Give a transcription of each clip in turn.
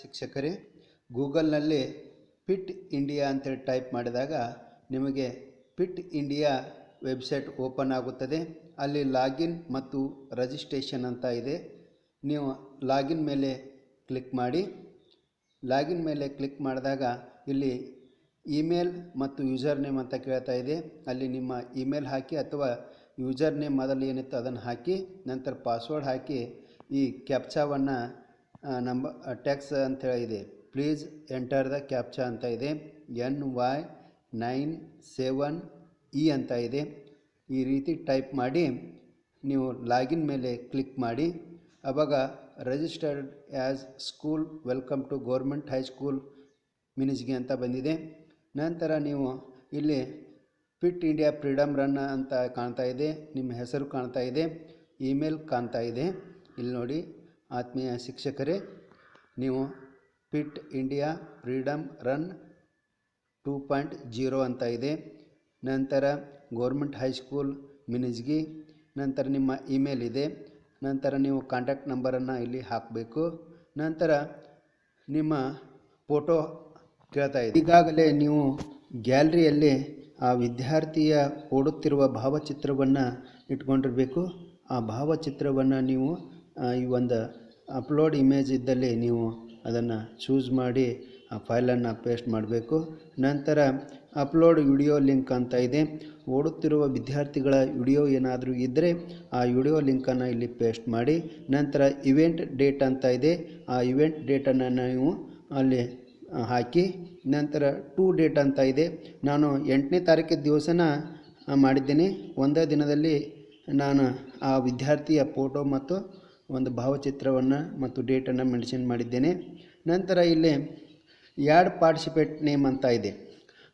ಶಿಕ್ಷಕರೇ, ಗೂಗಲ್ನಲ್ಲಿ pit India ಅಂತೇಳಿ type ಮಾಡಿದಾಗ ನಿಮಗೆ ಪಿಟ್ ಇಂಡಿಯಾ ವೆಬ್ಸೈಟ್ ಓಪನ್ ಆಗುತ್ತದೆ. ಅಲ್ಲಿ ಲಾಗಿನ್ ಮತ್ತು ರಿಜಿಸ್ಟ್ರೇಷನ್ ಅಂತ ಇದೆ. ನೀವು ಲಾಗಿನ್ ಮೇಲೆ ಕ್ಲಿಕ್ ಮಾಡಿ. ಲಾಗಿನ್ ಮೇಲೆ ಕ್ಲಿಕ್ ಮಾಡಿದಾಗ ಇಲ್ಲಿ ಇಮೇಲ್ ಮತ್ತು ಯೂಸರ್ ನೇಮ್ ಅಂತ ಕೇಳ್ತಾ ಇದೆ. ಅಲ್ಲಿ ನಿಮ್ಮ ಇಮೇಲ್ ಹಾಕಿ ಅಥವಾ ಯೂಸರ್ ನೇಮ್ ಮೊದಲು ಏನಿತ್ತು ಅದನ್ನು ಹಾಕಿ, ನಂತರ ಪಾಸ್ವರ್ಡ್ ಹಾಕಿ ಈ ಕ್ಯಾಪ್ಚಾವನ್ನು ಟೆಕ್ಸ್ ಅಂತ ಇದೆ. ಪ್ಲೀಸ್ ಎಂಟರ್ ದ ಕ್ಯಾಪ್ಚಾ ಅಂತ ಇದೆ. NY97E ಅಂತ ಇದೆ. ಈ ರೀತಿ ಟೈಪ್ ಮಾಡಿ ನೀವು ಲಾಗಿನ್ ಮೇಲೆ ಕ್ಲಿಕ್ ಮಾಡಿ. ಆವಾಗ registered as school welcome to government high school ಮಿನಿಜ್ಗಿ ಅಂತ ಬಂದಿದೆ. ನಂತರ ನೀವು ಇಲ್ಲಿ ಪಿಟ್ ಇಂಡಿಯಾ ಫ್ರೀಡಮ್ ರನ್ ಅಂತ ಕಾಣ್ತಾ ಇದೆ. ನಿಮ್ಮ ಹೆಸರು ಕಾಣ್ತಾ ಇದೆ, ಇಮೇಲ್ ಕಾಣ್ತಾ ಇದೆ. ಇಲ್ಲಿ ನೋಡಿ ಆತ್ಮೀಯ ಶಿಕ್ಷಕರೇ, ನೀವು ಪಿಟ್ ಇಂಡಿಯಾ ಫ್ರೀಡಮ್ ರನ್ 2.0 ಅಂತ ಇದೆ. ನಂತರ ಗೌರ್ಮೆಂಟ್ ಹೈಸ್ಕೂಲ್ ಮಿನಿಜ್ಗಿ, ನಂತರ ನಿಮ್ಮ ಇಮೇಲ್ ಇದೆ. ನಂತರ ನೀವು ಕಾಂಟ್ಯಾಕ್ಟ್ ನಂಬರನ್ನು ಇಲ್ಲಿ ಹಾಕಬೇಕು. ನಂತರ ನಿಮ್ಮ ಫೋಟೋ ಕೇಳ್ತಾ ಇದೆ. ಈಗಾಗಲೇ ನೀವು ಗ್ಯಾಲರಿಯಲ್ಲಿ ಆ ವಿದ್ಯಾರ್ಥಿಯ ಓಡುತ್ತಿರುವ ಭಾವಚಿತ್ರವನ್ನು ಇಟ್ಕೊಂಡಿರಬೇಕು. ಆ ಭಾವಚಿತ್ರವನ್ನು ನೀವು ಈ ಒಂದು ಅಪ್ಲೋಡ್ ಇಮೇಜ್ ಇದ್ದಲ್ಲಿ ನೀವು ಅದನ್ನು ಚೂಸ್ ಮಾಡಿ ಆ ಫೈಲನ್ನು ಪೇಸ್ಟ್ ಮಾಡಬೇಕು. ನಂತರ ಅಪ್ಲೋಡ್ ವಿಡಿಯೋ ಲಿಂಕ್ ಅಂತ ಇದೆ. ಓಡುತ್ತಿರುವ ವಿದ್ಯಾರ್ಥಿಗಳ ವಿಡಿಯೋ ಏನಾದರೂ ಇದ್ದರೆ ಆ ವಿಡಿಯೋ ಲಿಂಕನ್ನು ಇಲ್ಲಿ ಪೇಸ್ಟ್ ಮಾಡಿ. ನಂತರ ಇವೆಂಟ್ ಡೇಟ್ ಅಂತ ಇದೆ. ಆ ಇವೆಂಟ್ ಡೇಟನ್ನು ನೀವು ಅಲ್ಲಿ ಹಾಕಿ. ನಂತರ ಟು ಡೇಟ್ ಅಂತ ಇದೆ. ನಾನು 8ನೇ ತಾರೀಕಿನ ದಿವಸನ ಮಾಡಿದ್ದೇನೆ. ಒಂದೇ ದಿನದಲ್ಲಿ ನಾನು ಆ ವಿದ್ಯಾರ್ಥಿಯ ಫೋಟೋ ಮತ್ತು ಒಂದು ಭಾವಚಿತ್ರವನ್ನು ಮತ್ತು ಡೇಟನ್ನು ಮೆನ್ಷನ್ ಮಾಡಿದ್ದೇನೆ. ನಂತರ ಇಲ್ಲಿ ಯಾಡ್ ಪಾರ್ಟಿಸಿಪೇಟ್ ನೇಮ್ ಅಂತ ಇದೆ.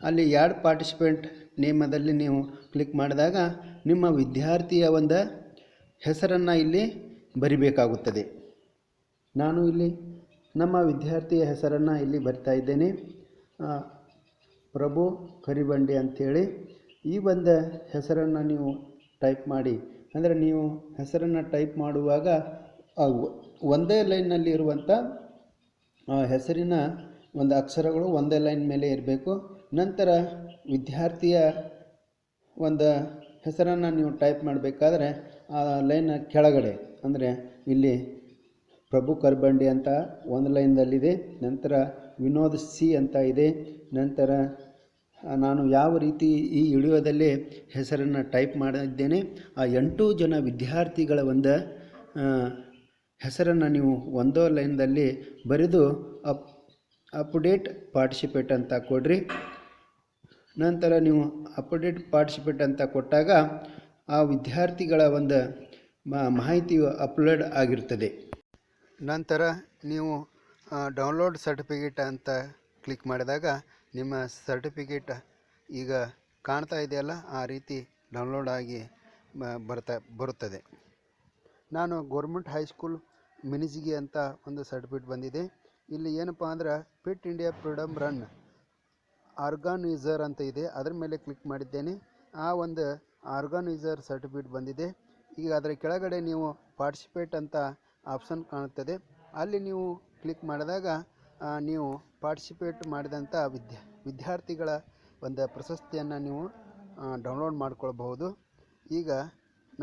ಅಲ್ಲಿ ಯಾಡ್ ಪಾರ್ಟಿಸಿಪೇಟ್ ನೇಮದಲ್ಲಿ ನೀವು ಕ್ಲಿಕ್ ಮಾಡಿದಾಗ ನಿಮ್ಮ ವಿದ್ಯಾರ್ಥಿಯ ಒಂದು ಹೆಸರನ್ನು ಇಲ್ಲಿ ಬರಿಬೇಕಾಗುತ್ತದೆ. ನಾನು ಇಲ್ಲಿ ನಮ್ಮ ವಿದ್ಯಾರ್ಥಿಯ ಹೆಸರನ್ನು ಇಲ್ಲಿ ಬರಿತಾ ಇದ್ದೇನೆ, ಪ್ರಭು ಕರಿಬಂಡಿ ಅಂಥೇಳಿ. ಈ ಒಂದು ಹೆಸರನ್ನು ನೀವು ಟೈಪ್ ಮಾಡಿ. ಅಂದರೆ ನೀವು ಹೆಸರನ್ನು ಟೈಪ್ ಮಾಡುವಾಗ ಒಂದೇ ಲೈನ್ನಲ್ಲಿ ಇರುವಂಥ ಹೆಸರಿನ ಒಂದು ಅಕ್ಷರಗಳು ಒಂದೇ ಲೈನ್ ಮೇಲೆ ಇರಬೇಕು. ನಂತರ ವಿದ್ಯಾರ್ಥಿಯ ಒಂದು ಹೆಸರನ್ನು ನೀವು ಟೈಪ್ ಮಾಡಬೇಕಾದ್ರೆ ಆ ಲೈನ್ ಕೆಳಗಡೆ, ಅಂದರೆ ಇಲ್ಲಿ ಪ್ರಭು ಕರಿಬಂಡಿ ಅಂತ ಒಂದು ಲೈನ್ದಲ್ಲಿದೆ. ನಂತರ ವಿನೋದ್ ಸಿ ಅಂತ ಇದೆ. ನಂತರ ನಾನು ಯಾವ ರೀತಿ ಈ ವಿಡಿಯೋದಲ್ಲಿ ಹೆಸರನ್ನು ಟೈಪ್ ಮಾಡಿದ್ದೇನೆ ಆ 8 ಜನ ವಿದ್ಯಾರ್ಥಿಗಳ ಒಂದು ಹೆಸರನ್ನು ನೀವು ಒಂದೋ ಲೈನ್ದಲ್ಲಿ ಬರೆದು ಅಪ್ಡೇಟ್ ಪಾರ್ಟಿಸಿಪೇಟ್ ಅಂತ ಕೊಡ್ರಿ. ನಂತರ ನೀವು ಅಪ್ಡೇಟ್ ಪಾರ್ಟಿಸಿಪೇಟ್ ಅಂತ ಕೊಟ್ಟಾಗ ಆ ವಿದ್ಯಾರ್ಥಿಗಳ ಒಂದು ಮಾಹಿತಿಯು ಅಪ್ಲೋಡ್ ಆಗಿರ್ತದೆ. ನಂತರ ನೀವು ಡೌನ್ಲೋಡ್ ಸರ್ಟಿಫಿಕೇಟ್ ಅಂತ ಕ್ಲಿಕ್ ಮಾಡಿದಾಗ ನಿಮ್ಮ ಸರ್ಟಿಫಿಕೇಟ್ ಈಗ ಕಾಣ್ತಾ ಇದೆಯಲ್ಲ, ಆ ರೀತಿ ಡೌನ್ಲೋಡ್ ಆಗಿ ಬರುತ್ತದೆ. ನಾನು ಗೌರ್ಮೆಂಟ್ ಹೈಸ್ಕೂಲ್ ಮಿನಿಜ್ಗಿ ಅಂತ ಒಂದು ಸರ್ಟಿಫಿಕೇಟ್ ಬಂದಿದೆ. ಇಲ್ಲಿ ಏನಪ್ಪ ಅಂದ್ರೆ pit India freedom run organiser ಅಂತ ಇದೆ. ಅದರ ಮೇಲೆ ಕ್ಲಿಕ್ ಮಾಡಿದ್ದೇನೆ. ಆ ಒಂದು ಆರ್ಗನೈಸರ್ ಸರ್ಟಿಫಿಕೇಟ್ ಬಂದಿದೆ. ಈಗ ಅದರ ಕೆಳಗಡೆ ನೀವು ಪಾರ್ಟಿಸಿಪೇಟ್ ಅಂತ ಆಪ್ಷನ್ ಕಾಣುತ್ತದೆ. ಅಲ್ಲಿ ನೀವು ಕ್ಲಿಕ್ ಮಾಡಿದಾಗ ನೀವು ಪಾರ್ಟಿಸಿಪೇಟ್ ಮಾಡಿದಂಥ ವಿದ್ಯಾರ್ಥಿಗಳ ಒಂದು ಪ್ರಶಸ್ತಿಯನ್ನು ನೀವು ಡೌನ್ಲೋಡ್ ಮಾಡ್ಕೊಳ್ಬಹುದು. ಈಗ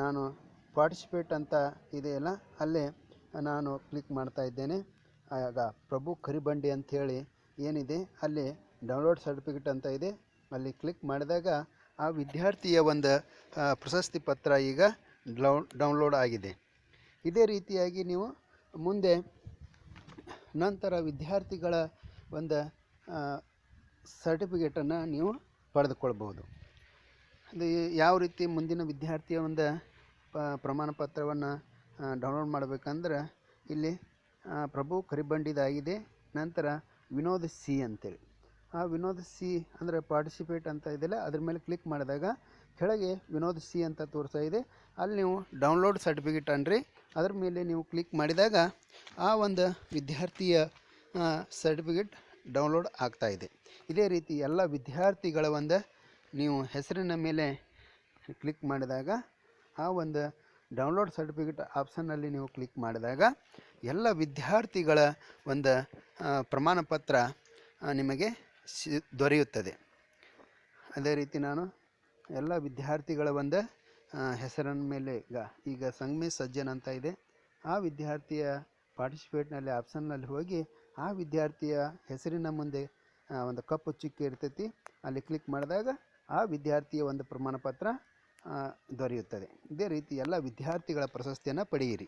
ನಾನು ಪಾರ್ಟಿಸಿಪೇಟ್ ಅಂತ ಇದೆಯಲ್ಲ, ಅಲ್ಲೇ ನಾನು ಕ್ಲಿಕ್ ಮಾಡ್ತಾ ಇದ್ದೇನೆ. ಆಗ ಪ್ರಭು ಕರಿಬಂಡಿ ಅಂಥೇಳಿ ಏನಿದೆ ಅಲ್ಲಿ ಡೌನ್ಲೋಡ್ ಸರ್ಟಿಫಿಕೇಟ್ ಅಂತ ಇದೆ. ಅಲ್ಲಿ ಕ್ಲಿಕ್ ಮಾಡಿದಾಗ ಆ ವಿದ್ಯಾರ್ಥಿಯ ಒಂದು ಪ್ರಶಸ್ತಿ ಪತ್ರ ಈಗ ಡೌನ್ಲೋಡ್ ಆಗಿದೆ. ಇದೇ ರೀತಿಯಾಗಿ ನೀವು ಮುಂದೆ ನಂತರ ವಿದ್ಯಾರ್ಥಿಗಳ ಒಂದು ಸರ್ಟಿಫಿಕೇಟನ್ನು ನೀವು ಪಡೆದುಕೊಳ್ಬೋದು. ಅದು ಯಾವ ರೀತಿ ಮುಂದಿನ ವಿದ್ಯಾರ್ಥಿಯ ಒಂದು ಪ್ರಮಾಣ ಪತ್ರವನ್ನು ಡೌನ್ಲೋಡ್ ಮಾಡಬೇಕಂದ್ರೆ ಇಲ್ಲಿ ಪ್ರಭು ಕರಿಬಂಡಿದಾಗಿದೆ. ನಂತರ ವಿನೋದ್ ಸಿ ಅಂತೇಳಿ ಆ ವಿನೋದ್ ಸಿ ಅಂದರೆ ಪಾರ್ಟಿಸಿಪೇಟ್ ಅಂತ ಇದೆಯಲ್ಲ, ಅದ್ರ ಮೇಲೆ ಕ್ಲಿಕ್ ಮಾಡಿದಾಗ ಕೆಳಗೆ ವಿನೋದ್ ಸಿ ಅಂತ ತೋರಿಸ್ತಾ ಇದೆ. ಅಲ್ಲಿ ನೀವು ಡೌನ್ಲೋಡ್ ಸರ್ಟಿಫಿಕೇಟ್ ಅನ್ರಿ ಅದ್ರ ಮೇಲೆ ನೀವು ಕ್ಲಿಕ್ ಮಾಡಿದಾಗ ಆ ಒಂದು ವಿದ್ಯಾರ್ಥಿಯ ಸರ್ಟಿಫಿಕೇಟ್ ಡೌನ್ಲೋಡ್ ಆಗ್ತಾ ಇದೆ. ಇದೇ ರೀತಿ ಎಲ್ಲ ವಿದ್ಯಾರ್ಥಿಗಳ ಒಂದು ನೀವು ಹೆಸರಿನ ಮೇಲೆ ಕ್ಲಿಕ್ ಮಾಡಿದಾಗ ಆ ಒಂದು ಡೌನ್ಲೋಡ್ ಸರ್ಟಿಫಿಕೇಟ್ ಆಪ್ಷನ್ನಲ್ಲಿ ನೀವು ಕ್ಲಿಕ್ ಮಾಡಿದಾಗ ಎಲ್ಲ ವಿದ್ಯಾರ್ಥಿಗಳ ಒಂದು ಪ್ರಮಾಣ ಪತ್ರ ನಿಮಗೆ ದೊರೆಯುತ್ತದೆ. ಅದೇ ರೀತಿ ನಾನು ಎಲ್ಲ ವಿದ್ಯಾರ್ಥಿಗಳ ಒಂದು ಹೆಸರಿನ ಮೇಲೆ ಈಗ ಸಂಗಮೇಶ್ ಸಜ್ಜನ್ ಅಂತ ಇದೆ, ಆ ವಿದ್ಯಾರ್ಥಿಯ ಪಾರ್ಟಿಸಿಪೇಟ್ನಲ್ಲಿ ಆಪ್ಷನ್ನಲ್ಲಿ ಹೋಗಿ ಆ ವಿದ್ಯಾರ್ಥಿಯ ಹೆಸರಿನ ಮುಂದೆ ಒಂದು ಕಪ್ಪು ಚುಕ್ಕೆ ಇರ್ತೈತಿ, ಅಲ್ಲಿ ಕ್ಲಿಕ್ ಮಾಡಿದಾಗ ಆ ವಿದ್ಯಾರ್ಥಿಯ ಒಂದು ಪ್ರಮಾಣ ಪತ್ರ ದೊರೆಯುತ್ತದೆ. ಇದೇ ರೀತಿ ಎಲ್ಲ ವಿದ್ಯಾರ್ಥಿಗಳ ಪ್ರಶಸ್ತಿಯನ್ನು ಪಡೆಯಿರಿ.